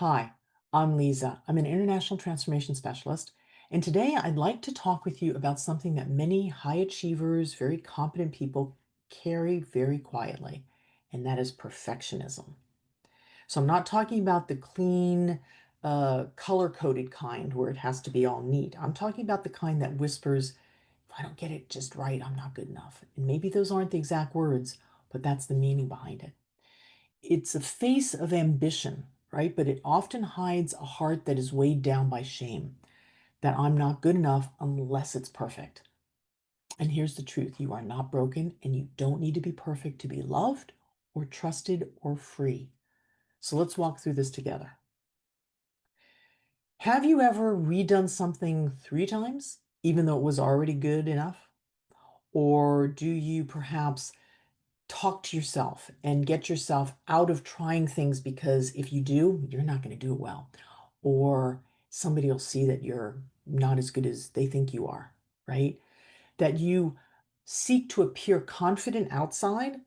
Hi, I'm Lisa. I'm an international transformation specialist, and today I'd like to talk with you about something that many high achievers, very competent people carry very quietly, and that is perfectionism. So I'm not talking about the clean, color-coded kind where it has to be all neat. I'm talking about the kind that whispers, if I don't get it just right, I'm not good enough. And maybe those aren't the exact words, but that's the meaning behind it. It's a face of ambition, right? But it often hides a heart that is weighed down by shame, that I'm not good enough unless it's perfect. And here's the truth, you are not broken, and you don't need to be perfect to be loved or trusted or free. So let's walk through this together. Have you ever redone something 3 times, even though it was already good enough? Or do you perhaps talk to yourself and get yourself out of trying things, because if you do, you're not going to do it well. Or somebody will see that you're not as good as they think you are, right? That you seek to appear confident outside,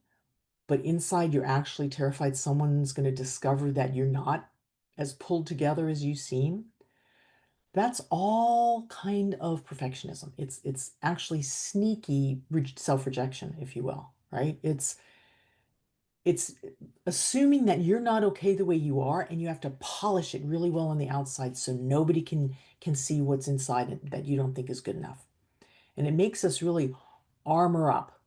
but inside you're actually terrified someone's going to discover that you're not as pulled together as you seem. That's all kind of perfectionism. It's actually sneaky self-rejection, if you will, right? It's assuming that you're not okay the way you are, and you have to polish it really well on the outside so nobody can see what's inside it that you don't think is good enough. And it makes us really armor up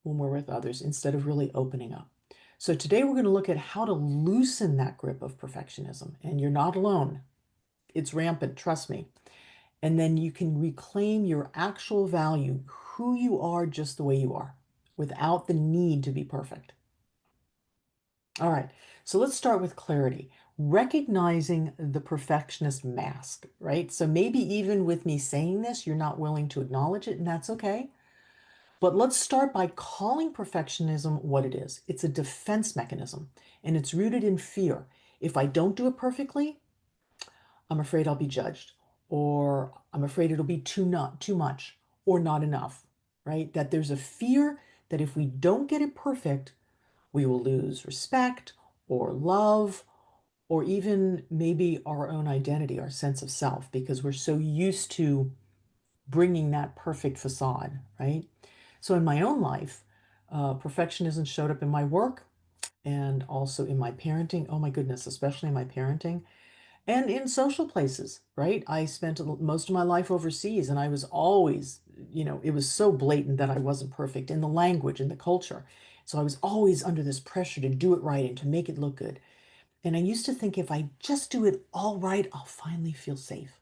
when we're with others instead of really opening up. So today we're going to look at how to loosen that grip of perfectionism. And you're not alone. It's rampant, trust me. And then you can reclaim your actual value, who you are just the way you are, without the need to be perfect. All right, so let's start with clarity. Recognizing the perfectionist mask, right? So maybe even with me saying this, you're not willing to acknowledge it, and that's okay. But let's start by calling perfectionism what it is. It's a defense mechanism, and it's rooted in fear. If I don't do it perfectly, I'm afraid I'll be judged, or I'm afraid it'll be not too much, or not enough, right? That there's a fear that if we don't get it perfect, we will lose respect or love, or even maybe our own identity, our sense of self, because we're so used to bringing that perfect facade, right? So in my own life, perfectionism showed up in my work and also in my parenting. Oh my goodness, especially in my parenting and in social places, right? I spent most of my life overseas, and I was always, it was so blatant that I wasn't perfect in the language and the culture. So I was always under this pressure to do it right and to make it look good. And I used to think if I just do it all right, I'll finally feel safe.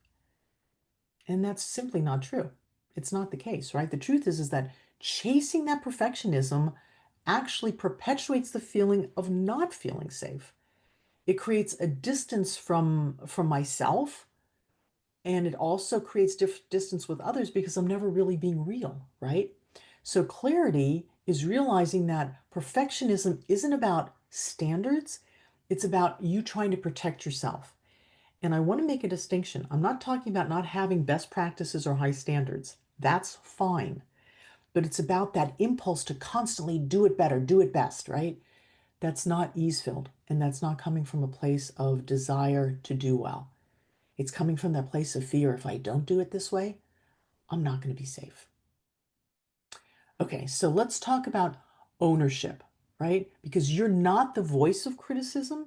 And that's simply not true. It's not the case, right? The truth is that chasing that perfectionism actually perpetuates the feeling of not feeling safe. It creates a distance from myself, and it also creates distance with others because I'm never really being real, right? So clarity is realizing that perfectionism isn't about standards, it's about you trying to protect yourself. And I want to make a distinction. I'm not talking about not having best practices or high standards. That's fine. But it's about that impulse to constantly do it better, do it best, right? That's not ease-filled, and that's not coming from a place of desire to do well. It's coming from that place of fear. If I don't do it this way, I'm not going to be safe. Okay, so let's talk about ownership, right? Because you're not the voice of criticism,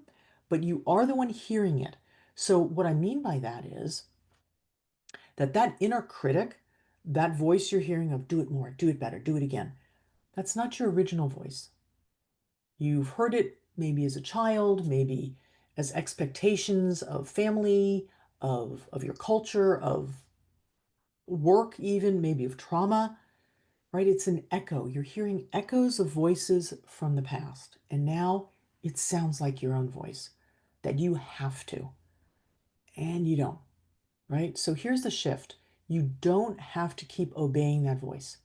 but you are the one hearing it. So what I mean by that is that inner critic, that voice you're hearing of do it more, do it better, do it again, that's not your original voice. You've heard it maybe as a child, maybe as expectations of family, of your culture, of work, even maybe of trauma, right? It's an echo. You're hearing echoes of voices from the past. And now it sounds like your own voice that you have to, and you don't, right? So here's the shift. You don't have to keep obeying that voice.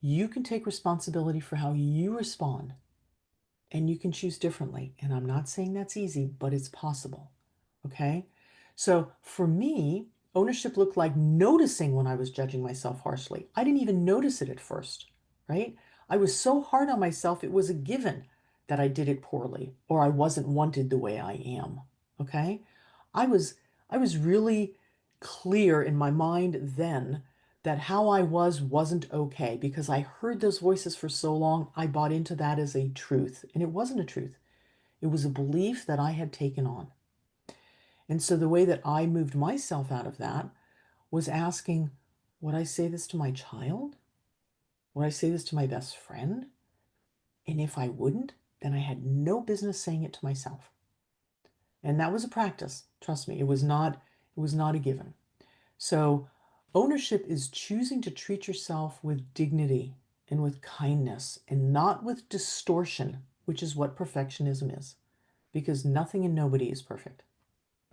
You can take responsibility for how you respond, and you can choose differently. And I'm not saying that's easy, but it's possible. Okay. So for me, ownership looked like noticing when I was judging myself harshly. I didn't even notice it at first, right? I was so hard on myself, it was a given that I did it poorly or I wasn't wanted the way I am. Okay? I was I was really clear in my mind then that how I was wasn't okay because I heard those voices for so long. I bought into that as a truth, and it wasn't a truth. It was a belief that I had taken on. And so the way that I moved myself out of that was asking, would I say this to my child? Would I say this to my best friend? And if I wouldn't, then I had no business saying it to myself. And that was a practice. Trust me, it was not a given. So ownership is choosing to treat yourself with dignity and with kindness and not with distortion, which is what perfectionism is. Because nothing and nobody is perfect,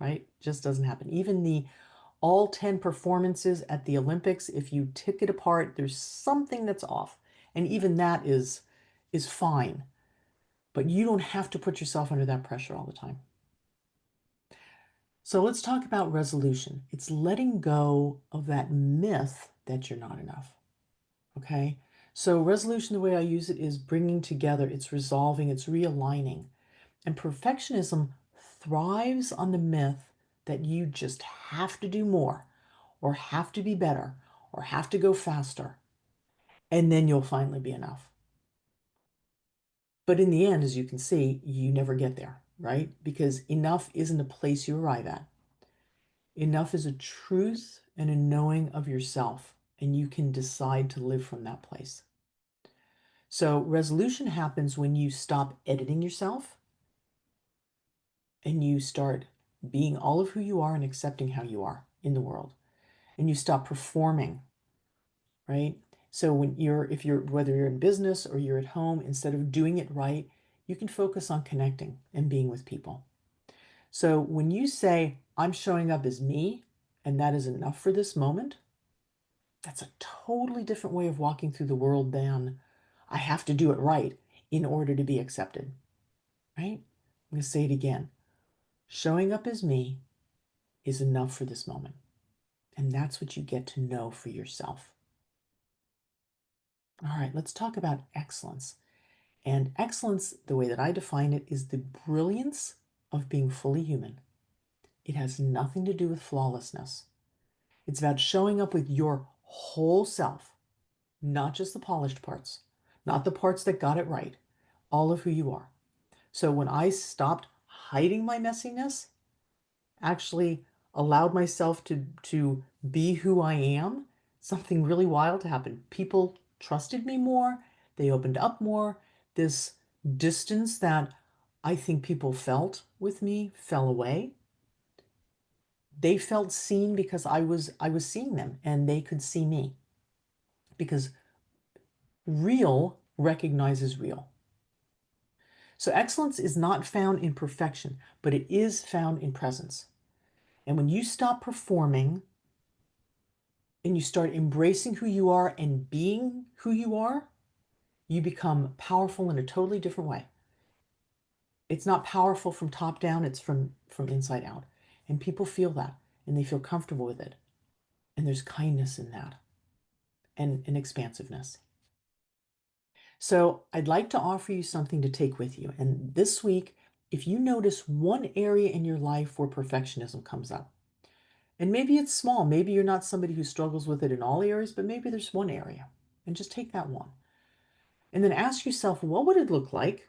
right? Just doesn't happen. Even the all 10 performances at the Olympics, if you tick it apart, there's something that's off. And even that is fine. But you don't have to put yourself under that pressure all the time. So let's talk about resolution. It's letting go of that myth that you're not enough. Okay? So resolution, the way I use it is bringing together, it's resolving, it's realigning. And perfectionism thrives on the myth that you just have to do more or have to be better or have to go faster, and then you'll finally be enough. But in the end, as you can see, you never get there, right? Because enough isn't a place you arrive at. Enough is a truth and a knowing of yourself, and you can decide to live from that place. So, resolution happens when you stop editing yourself and you start being all of who you are and accepting how you are in the world. And you stop performing, right? So if you're whether you're in business or you're at home, instead of doing it right, you can focus on connecting and being with people. So when you say, I'm showing up as me, and that is enough for this moment, that's a totally different way of walking through the world than I have to do it right in order to be accepted, right? I'm going to say it again. Showing up as me is enough for this moment. And that's what you get to know for yourself. All right, let's talk about excellence. And excellence, the way that I define it, is the brilliance of being fully human. It has nothing to do with flawlessness. It's about showing up with your whole self, not just the polished parts, not the parts that got it right, all of who you are. So when I stopped hiding my messiness, actually allowed myself to be who I am, something really wild happened. People trusted me more, they opened up more. This distance that I think people felt with me fell away. They felt seen because I was seeing them and they could see me. Because real recognizes real. So excellence is not found in perfection, but it is found in presence. And when you stop performing and you start embracing who you are and being who you are, you become powerful in a totally different way. It's not powerful from top down, it's from inside out. And people feel that and they feel comfortable with it. And there's kindness in that and expansiveness. So I'd like to offer you something to take with you. And this week, if you notice one area in your life where perfectionism comes up, and maybe it's small, maybe you're not somebody who struggles with it in all areas, but maybe there's one area, and just take that one. And then ask yourself, what would it look like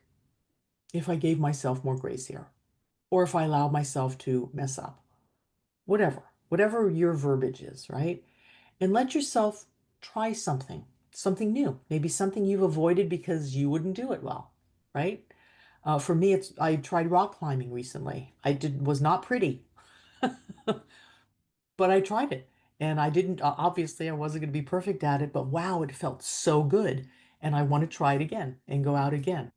if I gave myself more grace here? Or if I allowed myself to mess up? Whatever your verbiage is, right? And let yourself try something new, maybe something you've avoided because you wouldn't do it well, right? For me, I tried rock climbing recently. Was not pretty, but I tried it, and I didn't. Obviously, I wasn't going to be perfect at it, but wow, it felt so good, and I want to try it again and go out again,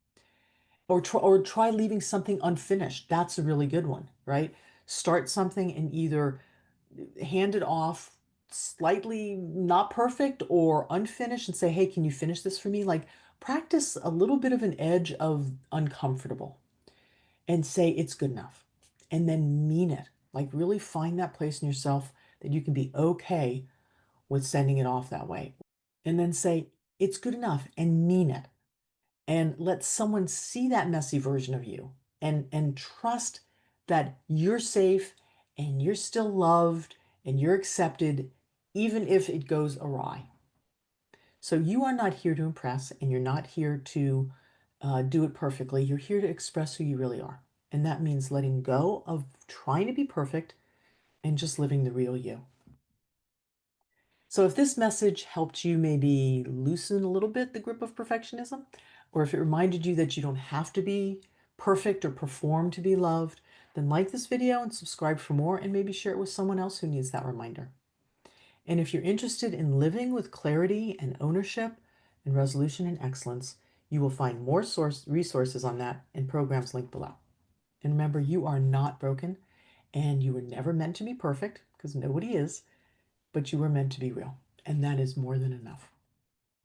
or try leaving something unfinished. That's a really good one, right? Start something and either hand it off slightly not perfect or unfinished and say, hey, can you finish this for me? Like practice a little bit of an edge of uncomfortable and say it's good enough. And then mean it. Like really find that place in yourself that you can be okay with sending it off that way. And then say it's good enough and mean it. And let someone see that messy version of you and trust that you're safe and you're still loved and you're accepted, even if it goes awry. So you are not here to impress and you're not here to do it perfectly. You're here to express who you really are. And that means letting go of trying to be perfect and just living the real you. So if this message helped you maybe loosen a little bit the grip of perfectionism, or if it reminded you that you don't have to be perfect or perform to be loved, then like this video and subscribe for more and maybe share it with someone else who needs that reminder. And if you're interested in living with clarity and ownership and resolution and excellence, you will find more resources on that in programs linked below. And remember, you are not broken and you were never meant to be perfect because nobody is, but you were meant to be real. And that is more than enough.